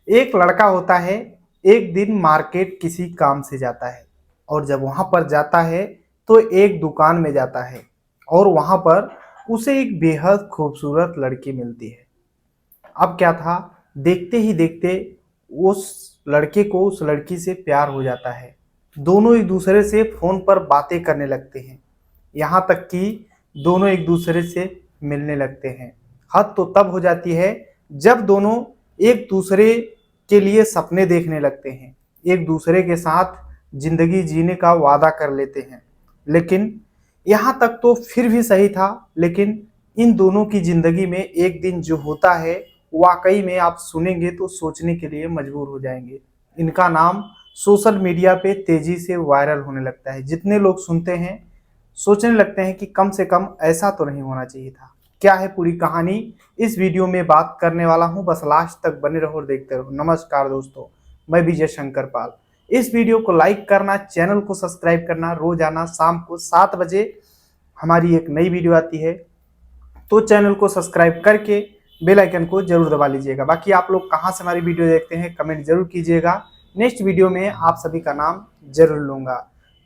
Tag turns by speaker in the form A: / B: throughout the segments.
A: एक लड़का होता है, एक दिन मार्केट किसी काम से जाता है और जब वहां पर जाता है तो एक दुकान में जाता है और वहां पर उसे एक बेहद खूबसूरत लड़की मिलती है। अब क्या था, देखते ही देखते उस लड़के को उस लड़की से प्यार हो जाता है। दोनों एक दूसरे से फोन पर बातें करने लगते हैं, यहाँ तक कि दोनों एक दूसरे से मिलने लगते हैं। हद तो तब हो जाती है जब दोनों एक दूसरे के लिए सपने देखने लगते हैं, एक दूसरे के साथ जिंदगी जीने का वादा कर लेते हैं। लेकिन यहाँ तक तो फिर भी सही था, लेकिन इन दोनों की जिंदगी में एक दिन जो होता है, वाकई में आप सुनेंगे तो सोचने के लिए मजबूर हो जाएंगे। इनका नाम सोशल मीडिया पे तेजी से वायरल होने लगता है। जितने लोग सुनते हैं सोचने लगते हैं कि कम से कम ऐसा तो नहीं होना चाहिए था। क्या है पूरी कहानी, इस वीडियो में बात करने वाला हूं, बस लास्ट तक बने रहो और देखते रहो। नमस्कार दोस्तों, मैं विजय शंकर पाल। इस वीडियो को लाइक करना, चैनल को सब्सक्राइब करना। रोजाना शाम को 7 बजे हमारी एक नई वीडियो आती है, तो चैनल को सब्सक्राइब करके बेल आइकन को जरूर दबा लीजिएगा। बाकी आप लोग कहाँ से हमारी वीडियो देखते हैं कमेंट जरूर कीजिएगा, नेक्स्ट वीडियो में आप सभी का नाम जरूर लूंगा।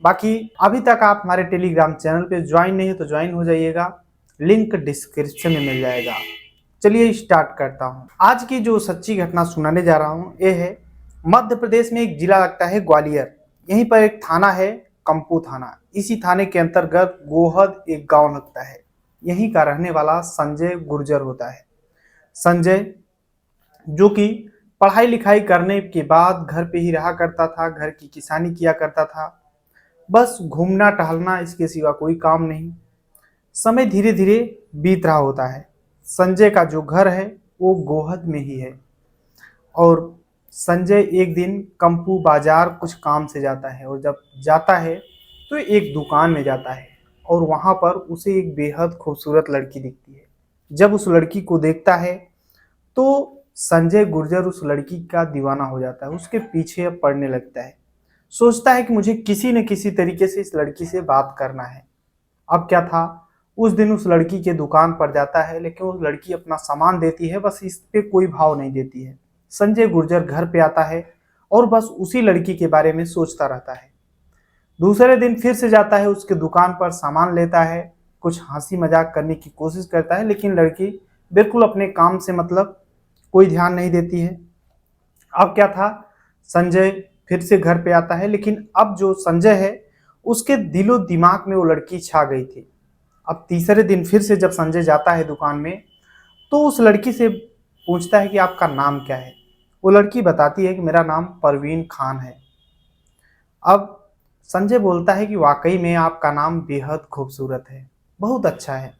A: बाकी अभी तक आप हमारे टेलीग्राम चैनल पे ज्वाइन नहीं है तो ज्वाइन हो जाइएगा, लिंक डिस्क्रिप्शन में मिल जाएगा। चलिए स्टार्ट करता हूँ। आज की जो सच्ची घटना सुनाने जा रहा हूँ ये है, मध्य प्रदेश में एक जिला लगता है ग्वालियर। यहीं पर एक थाना है, कंपू थाना। इसी थाने के अंतर्गत गोहद एक गांव लगता है। यहीं का रहने वाला संजय गुर्जर होता है। संजय जो कि पढ़ाई लिखाई करने के बाद घर पे ही रहा करता था, घर की किसानी किया करता था, बस घूमना टहलना, इसके सिवा कोई काम नहीं। समय धीरे धीरे बीत रहा होता है। संजय का जो घर है वो गोहद में ही है और संजय एक दिन कंपू बाजार कुछ काम से जाता है और जब जाता है तो एक दुकान में जाता है और वहां पर उसे एक बेहद खूबसूरत लड़की दिखती है। जब उस लड़की को देखता है तो संजय गुर्जर उस लड़की का दीवाना हो जाता है, उसके पीछे पड़ने लगता है। सोचता है कि मुझे किसी न किसी तरीके से इस लड़की से बात करना है। अब क्या था, उस दिन उस लड़की के दुकान पर जाता है, लेकिन उस लड़की अपना सामान देती है, बस इस पे कोई भाव नहीं देती है। संजय गुर्जर घर पे आता है और बस उसी लड़की के बारे में सोचता रहता है। दूसरे दिन फिर से जाता है उसके दुकान पर, सामान लेता है, कुछ हंसी मजाक करने की कोशिश करता है, लेकिन लड़की बिल्कुल अपने काम से मतलब कोई ध्यान नहीं देती है। अब क्या था, संजय फिर से घर पे आता है, लेकिन अब जो संजय है उसके दिलो दिमाग में वो लड़की छा गई थी। अब तीसरे दिन फिर से जब संजय जाता है दुकान में तो उस लड़की से पूछता है कि आपका नाम क्या है। वो लड़की बताती है कि मेरा नाम परवीन खान है। अब संजय बोलता है कि वाकई में आपका नाम बेहद खूबसूरत है, बहुत अच्छा है।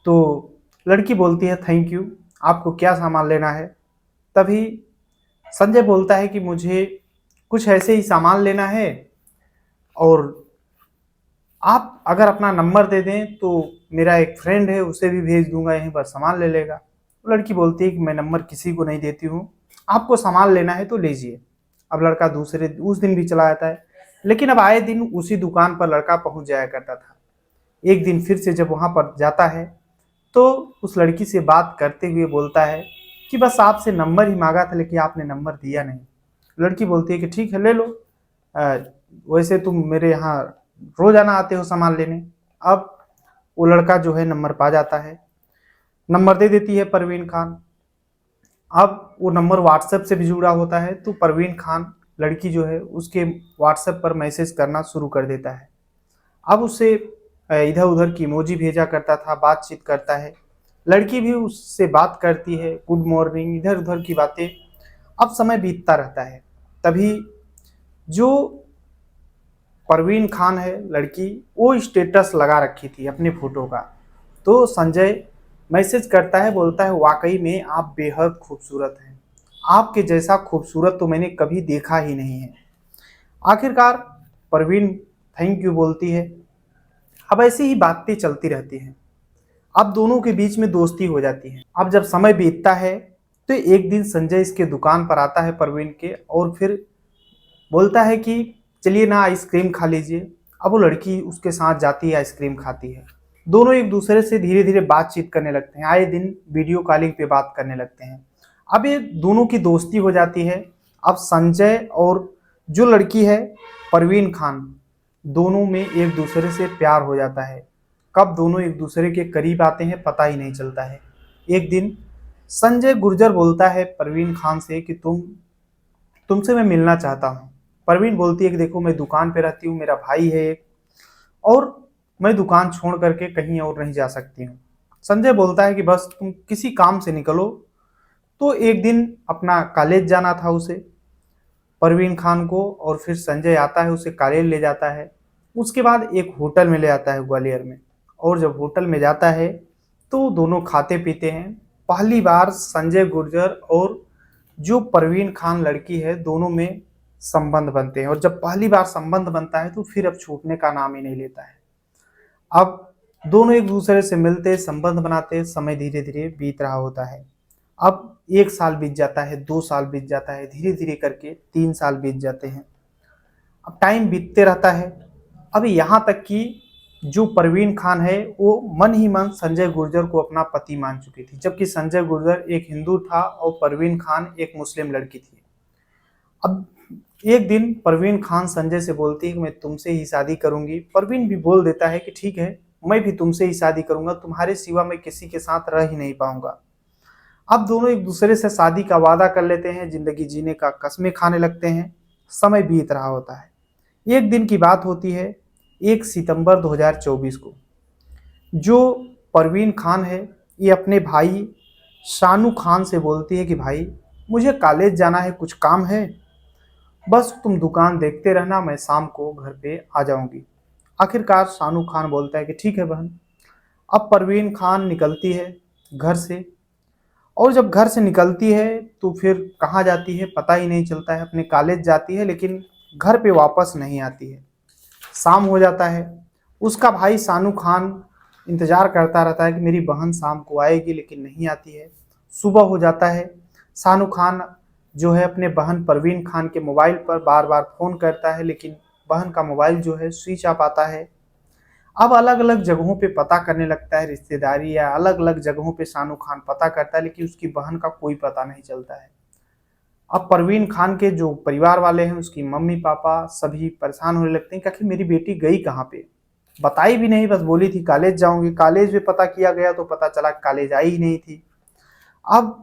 A: तो लड़की बोलती है थैंक यू, आपको क्या सामान लेना है। तभी संजय बोलता है कि मुझे कुछ ऐसे ही सामान लेना है और आप अगर अपना नंबर दे दें तो मेरा एक फ्रेंड है उसे भी भेज दूंगा, यहीं पर सामान ले लेगा। लड़की बोलती है कि मैं नंबर किसी को नहीं देती हूँ, आपको सामान लेना है तो लीजिए। अब लड़का दूसरे उस दिन भी चला जाता है, लेकिन अब आए दिन उसी दुकान पर लड़का पहुंच जाया करता था। एक दिन फिर से जब वहां पर जाता है तो उस लड़की से बात करते हुए बोलता है कि बस आपसे नंबर ही मांगा था, लेकिन आपने नंबर दिया नहीं। लड़की बोलती है कि ठीक है ले लो, अ, वैसे तुम मेरे यहाँ रोजाना आते हो सामान लेने। अब वो लड़का जो है नंबर पा जाता है, नंबर दे देती है परवीन खान। अब वो नंबर व्हाट्सएप से भी जुड़ा होता है, तो परवीन खान लड़की जो है उसके व्हाट्सएप पर मैसेज करना शुरू कर देता है। अब उसे इधर उधर की इमोजी भेजा करता था, बातचीत करता है, लड़की भी उससे बात करती है, गुड मॉर्निंग, इधर उधर की बातें। अब समय बीतता रहता है, तभी जो परवीन खान है लड़की, वो स्टेटस लगा रखी थी अपने फोटो का। तो संजय मैसेज करता है, बोलता है वाकई में आप बेहद खूबसूरत हैं, आपके जैसा खूबसूरत तो मैंने कभी देखा ही नहीं है। आखिरकार परवीन थैंक यू बोलती है। अब ऐसी ही बातें चलती रहती हैं, अब दोनों के बीच में दोस्ती हो जाती है। अब जब समय बीतता है तो एक दिन संजय इसके दुकान पर आता है परवीन के और फिर बोलता है कि चलिए ना आइसक्रीम खा लीजिए। अब वो लड़की उसके साथ जाती है, आइसक्रीम खाती है। दोनों एक दूसरे से धीरे धीरे बातचीत करने लगते हैं, आए दिन वीडियो कॉलिंग पे बात करने लगते हैं। अब ये दोनों की दोस्ती हो जाती है। अब संजय और जो लड़की है परवीन खान, दोनों में एक दूसरे से प्यार हो जाता है। कब दोनों एक दूसरे के करीब आते हैं पता ही नहीं चलता है। एक दिन संजय गुर्जर बोलता है परवीन खान से कि तुमसे मैं मिलना चाहता हूँ। परवीन बोलती है कि देखो मैं दुकान पे रहती हूँ, मेरा भाई है एक, और मैं दुकान छोड़ करके कहीं और नहीं जा सकती हूँ। संजय बोलता है कि बस तुम किसी काम से निकलो। तो एक दिन अपना कॉलेज जाना था उसे, परवीन खान को, और फिर संजय आता है उसे कॉलेज ले जाता है। उसके बाद एक होटल में ले जाता है ग्वालियर में, और जब होटल में जाता है तो दोनों खाते पीते हैं। पहली बार संजय गुर्जर और जो परवीन खान लड़की है दोनों में संबंध बनते हैं, और जब पहली बार संबंध बनता है तो फिर अब छूटने का नाम ही नहीं लेता है। अब दोनों एक दूसरे से मिलते, संबंध बनाते, समय धीरे धीरे बीत रहा होता है। अब 1 साल बीत जाता है, 2 साल बीत जाता है, धीरे धीरे करके 3 साल बीत जाते हैं। अब टाइम बीतते रहता है। अब यहाँ तक कि जो परवीन खान है वो मन ही मन संजय गुर्जर को अपना पति मान चुकी थी, जबकि संजय गुर्जर एक हिंदू था और परवीन खान एक मुस्लिम लड़की थी। अब एक दिन परवीन खान संजय से बोलती है कि मैं तुमसे ही शादी करूंगी। परवीन भी बोल देता है कि ठीक है, मैं भी तुमसे ही शादी करूंगा, तुम्हारे सिवा मैं किसी के साथ रह ही नहीं पाऊंगा। अब दोनों एक दूसरे से शादी का वादा कर लेते हैं, जिंदगी जीने का कस्में खाने लगते हैं। समय बीत रहा होता है। एक दिन की बात होती है, 1 सितंबर 2024 को। जो परवीन खान है ये अपने भाई शानू खान से बोलती है कि भाई मुझे कॉलेज जाना है, कुछ काम है, बस तुम दुकान देखते रहना, मैं शाम को घर पे आ जाऊंगी। आखिरकार शानू खान बोलता है कि ठीक है बहन। अब परवीन खान निकलती है घर से, और जब घर से निकलती है तो फिर कहाँ जाती है पता ही नहीं चलता है। अपने कॉलेज जाती है लेकिन घर पे वापस नहीं आती है। शाम हो जाता है। उसका भाई शानू खान इंतजार करता रहता है कि मेरी बहन शाम को आएगी, लेकिन नहीं आती है। सुबह हो जाता है। शानू खान जो है अपने बहन परवीन खान के मोबाइल पर बार बार फ़ोन करता है, लेकिन बहन का मोबाइल जो है स्विच ऑफ आता है। अब अलग अलग जगहों पे पता करने लगता है, रिश्तेदारी या अलग अलग जगहों पे शानू खान पता करता है, लेकिन उसकी बहन का कोई पता नहीं चलता है। अब परवीन खान के जो परिवार वाले हैं, उसकी मम्मी पापा सभी परेशान होने लगते हैं कि आखिर मेरी बेटी गई कहाँ पे। बताई भी नहीं, बस बोली थी कॉलेज जाऊंगी। कॉलेज में पता किया गया तो पता चला कॉलेज आई ही नहीं थी। अब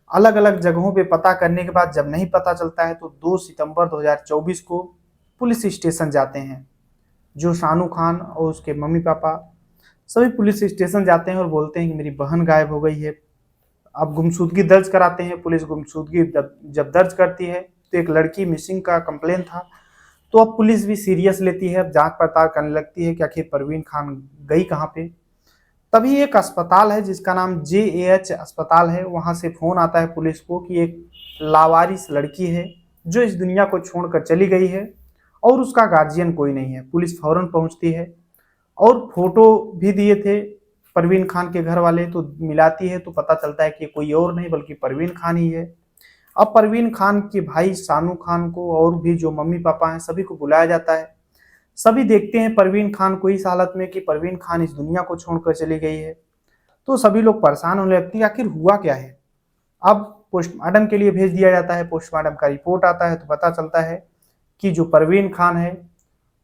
A: अलग अलग जगहों पे पता करने के बाद जब नहीं पता चलता है तो 2 सितंबर 2024 को पुलिस स्टेशन जाते हैं। जो शानू खान और उसके मम्मी पापा सभी पुलिस स्टेशन जाते हैं और बोलते हैं कि मेरी बहन गायब हो गई है। अब गुमशुदगी दर्ज कराते हैं। पुलिस गुमशुदगी जब दर्ज करती है तो एक लड़की मिसिंग का कंप्लेन था, तो अब पुलिस भी सीरियस लेती है, अब जांच पड़ताल करने लगती है कि आखिर परवीन खान गई कहाँ पे। तभी एक अस्पताल है जिसका नाम JAH अस्पताल है, वहां से फोन आता है पुलिस को कि एक लावारिस लड़की है जो इस दुनिया को छोड़कर चली गई है और उसका गार्जियन कोई नहीं है। पुलिस फौरन पहुंचती है और फोटो भी दिए थे परवीन खान के घर वाले, तो मिलाती है तो पता चलता है कि कोई और नहीं बल्कि परवीन खान ही है। अब परवीन खान के भाई शानू खान को और भी जो मम्मी पापा हैं सभी को बुलाया जाता है। सभी देखते हैं परवीन खान को इस हालत में कि परवीन खान इस दुनिया को छोड़कर चली गई है। तो सभी लोग परेशान होने लगते हैं आखिर हुआ क्या है। अब पोस्टमार्टम के लिए भेज दिया जाता है। पोस्टमार्टम का रिपोर्ट आता है तो पता चलता है कि जो परवीन खान है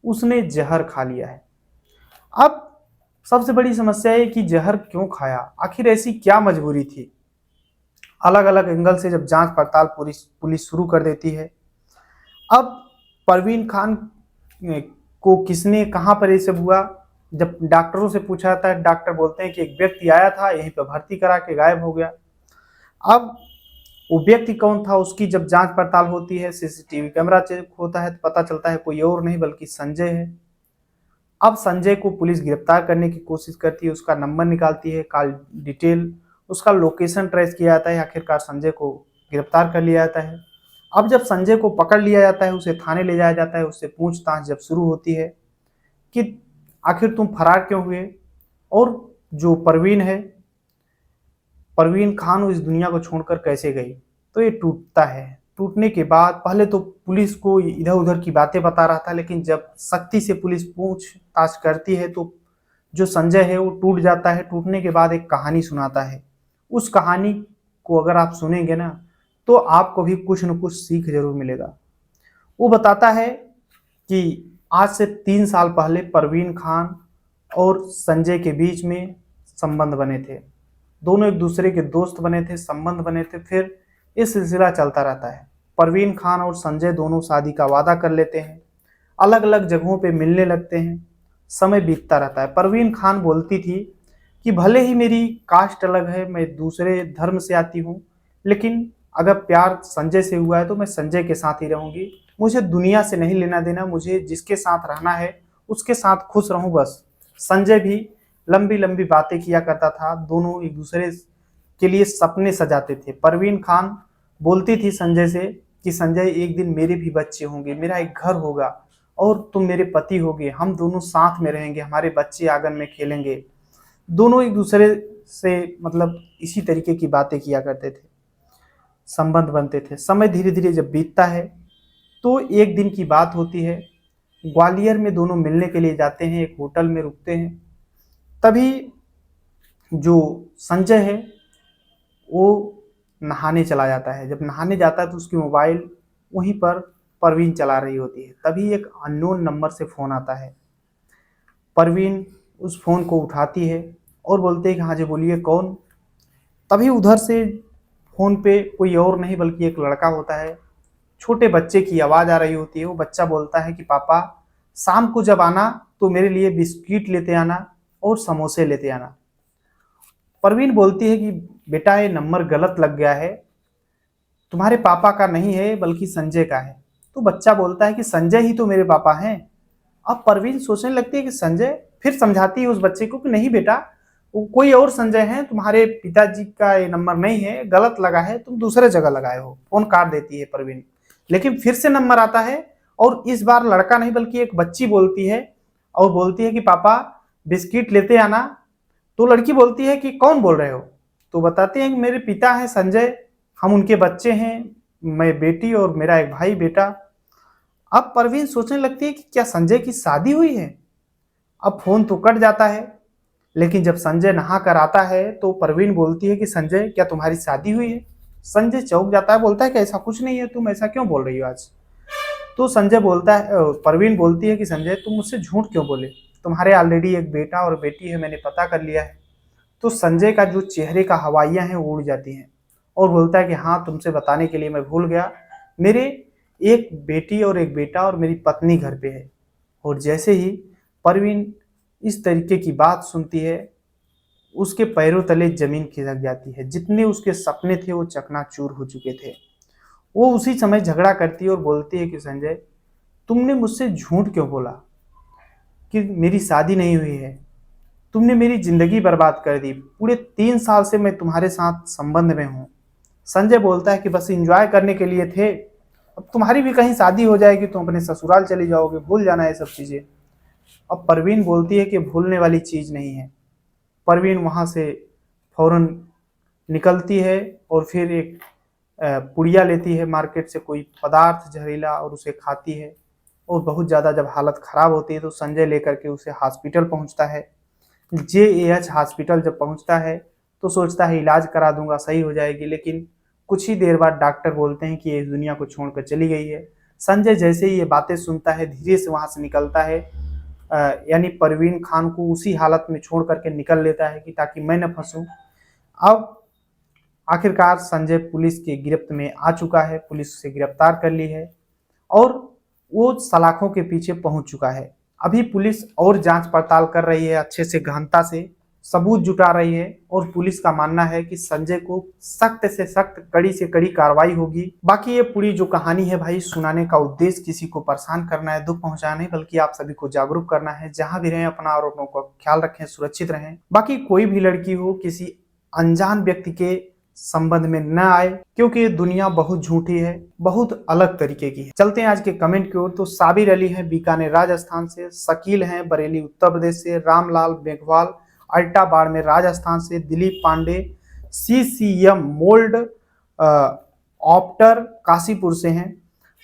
A: उसने जहर खा लिया है। अब सबसे बड़ी समस्या है कि जहर क्यों खाया, आखिर ऐसी क्या मजबूरी थी। अलग अलग एंगल से जब जांच पड़ताल पुलिस शुरू कर देती है। अब परवीन खान को किसने कहां पर ये सब हुआ, जब डॉक्टरों से पूछा जाता है, डॉक्टर बोलते हैं कि एक व्यक्ति आया था यहीं पर भर्ती करा के गायब हो गया। अब वो व्यक्ति कौन था उसकी जब जांच पड़ताल होती है, CCTV कैमरा चेक होता है तो पता चलता है कोई और नहीं बल्कि संजय है। अब संजय को पुलिस गिरफ्तार करने की कोशिश करती है, उसका नंबर निकालती है, कॉल डिटेल, उसका लोकेशन ट्रेस किया जाता है। आखिरकार संजय को गिरफ्तार कर लिया जाता है। अब जब संजय को पकड़ लिया जाता है, उसे थाने ले जाया जाता है, उससे पूछताछ जब शुरू होती है कि आखिर तुम फरार क्यों हुए, और जो परवीन है, परवीन खान इस दुनिया को छोड़कर कैसे गई। तो ये टूटता है। टूटने के बाद पहले तो पुलिस को इधर उधर की बातें बता रहा था, लेकिन जब सख्ती से पुलिस पूछताछ करती है तो जो संजय है वो टूट जाता है। टूटने के बाद एक कहानी सुनाता है। उस कहानी को अगर आप सुनेंगे ना तो आपको भी कुछ न कुछ सीख जरूर मिलेगा। वो बताता है कि आज से 3 साल पहले परवीन खान और संजय के बीच में संबंध बने थे। दोनों एक दूसरे के दोस्त बने थे, संबंध बने थे। फिर ये सिलसिला चलता रहता है। परवीन खान और संजय दोनों शादी का वादा कर लेते हैं, अलग अलग जगहों पे मिलने लगते हैं। समय बीतता रहता है। परवीन खान बोलती थी कि भले ही मेरी कास्ट अलग है, मैं दूसरे धर्म से आती हूँ, लेकिन अगर प्यार संजय से हुआ है तो मैं संजय के साथ ही रहूंगी। मुझे दुनिया से नहीं लेना देना, मुझे जिसके साथ रहना है उसके साथ खुश रहूं बस। संजय भी लंबी लंबी बातें किया करता था। दोनों एक दूसरे के लिए सपने सजाते थे। परवीन खान बोलती थी संजय से कि संजय, एक दिन मेरे भी बच्चे होंगे, मेरा एक घर होगा और तुम मेरे पति होगे, हम दोनों साथ में रहेंगे, हमारे बच्चे आंगन में खेलेंगे। दोनों एक दूसरे से मतलब इसी तरीके की बातें किया करते थे, संबंध बनते थे। समय धीरे धीरे जब बीतता है तो एक दिन की बात होती है। ग्वालियर में दोनों मिलने के लिए जाते हैं, एक होटल में रुकते हैं। तभी जो संजय है वो नहाने चला जाता है। जब नहाने जाता है तो उसकी मोबाइल वहीं पर परवीन चला रही होती है। तभी एक अननोन नंबर से फ़ोन आता है। परवीन उस फ़ोन को उठाती है और बोलते हैं कि हाँ जी बोलिए, कौन। तभी उधर से फ़ोन पे कोई और नहीं बल्कि एक लड़का होता है। छोटे बच्चे की आवाज़ आ रही होती है। वो बच्चा बोलता है कि पापा, शाम को जब आना तो मेरे लिए बिस्किट लेते आना और समोसे लेते आना। परवीन बोलती है कि बेटा, ये नंबर गलत लग गया है, तुम्हारे पापा का नहीं है बल्कि संजय का है। तो बच्चा बोलता है कि संजय ही तो मेरे पापा हैं। अब परवीन सोचने लगती है कि संजय, फिर समझाती है उस बच्चे को कि नहीं बेटा, वो कोई और संजय है, तुम्हारे पिताजी का ये नंबर नहीं है, गलत लगा है, तुम दूसरे जगह लगाए हो। फोन काट देती है परवीन। लेकिन फिर से नंबर आता है और इस बार लड़का नहीं बल्कि एक बच्ची बोलती है और बोलती है कि पापा बिस्किट लेते आना। तो लड़की बोलती है कि कौन बोल रहे हो। तो बताते हैं कि मेरे पिता हैं संजय, हम उनके बच्चे हैं, मैं बेटी और मेरा एक भाई बेटा। अब परवीन सोचने लगती है कि क्या संजय की शादी हुई है। अब फोन तो कट जाता है। लेकिन जब संजय नहा कर आता है तो परवीन बोलती है कि संजय, क्या तुम्हारी शादी हुई है। संजय चौंक जाता है, बोलता है कि ऐसा कुछ नहीं है, तुम ऐसा क्यों बोल रही हो आज। तो संजय बोलता है, परवीन बोलती है कि संजय, तुम मुझसे झूठ क्यों बोले, तुम्हारे ऑलरेडी एक बेटा और बेटी है, मैंने पता कर लिया है। तो संजय का जो चेहरे का हवाइयाँ हैं वो उड़ जाती हैं और बोलता है कि हाँ, तुमसे बताने के लिए मैं भूल गया, मेरे एक बेटी और एक बेटा और मेरी पत्नी घर पे है। और जैसे ही परवीन इस तरीके की बात सुनती है, उसके पैरों तले जमीन खिसक जाती है। जितने उसके सपने थे वो चकनाचूर हो चुके थे। वो उसी समय झगड़ा करती है और बोलती है कि संजय, तुमने मुझसे झूठ क्यों बोला कि मेरी शादी नहीं हुई है। तुमने मेरी जिंदगी बर्बाद कर दी। पूरे 3 साल से मैं तुम्हारे साथ संबंध में हूँ। संजय बोलता है कि बस एंजॉय करने के लिए थे, अब तुम्हारी भी कहीं शादी हो जाएगी, तुम अपने ससुराल चली जाओगे, भूल जाना ये सब चीज़ें। अब परवीन बोलती है कि भूलने वाली चीज़ नहीं है। परवीन वहाँ से फौरन निकलती है और फिर एक पुड़िया लेती है मार्केट से, कोई पदार्थ जहरीला, और उसे खाती है। और बहुत ज़्यादा जब हालत ख़राब होती है तो संजय लेकर के उसे हॉस्पिटल पहुँचता है। JAH हॉस्पिटल जब पहुँचता है तो सोचता है इलाज करा दूंगा, सही हो जाएगी। लेकिन कुछ ही देर बाद डॉक्टर बोलते हैं कि ये इस दुनिया को छोड़कर चली गई है। संजय जैसे ही ये बातें सुनता है धीरे से वहाँ से निकलता है, यानी परवीन खान को उसी हालत में छोड़ करके निकल लेता है कि ताकि मैं न फंसूं। अब आखिरकार संजय पुलिस की गिरफ्त में आ चुका है, पुलिस उसे गिरफ्तार कर ली है और वो सलाखों के पीछे पहुंच चुका है। अभी पुलिस और जांच पड़ताल कर रही है, अच्छे से गहनता से सबूत जुटा रही है और पुलिस का मानना है कि संजय को सख्त से सख्त, कड़ी से कड़ी कार्रवाई होगी। बाकी ये पूरी जो कहानी है भाई, सुनाने का उद्देश्य किसी को परेशान करना है, दुख पहुंचाना नहीं, बल्कि आप सभी को जागरूक करना है। जहां भी रहें अपना और अपनों का ख्याल रखें, सुरक्षित रहें। बाकी कोई भी लड़की हो किसी अनजान व्यक्ति के संबंध में न आए, क्योंकि ये दुनिया बहुत झूठी है, बहुत अलग तरीके की है। चलते हैं आज के कमेंट की ओर। तो साबिर अली हैं बीकानेर राजस्थान से, शकील हैं बरेली उत्तर प्रदेश से, रामलाल मेघवाल अल्टा बाड़मेर राजस्थान से, Dilip Pandey CCM mould operator Kashipur से हैं,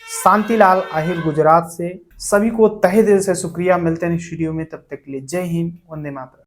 A: शांतिलाल आहिर गुजरात से। सभी को तहे दिल से शुक्रिया। मिलते हैं इस वीडियो में, तब तक के लिए जय हिंद, वंदे मातरम।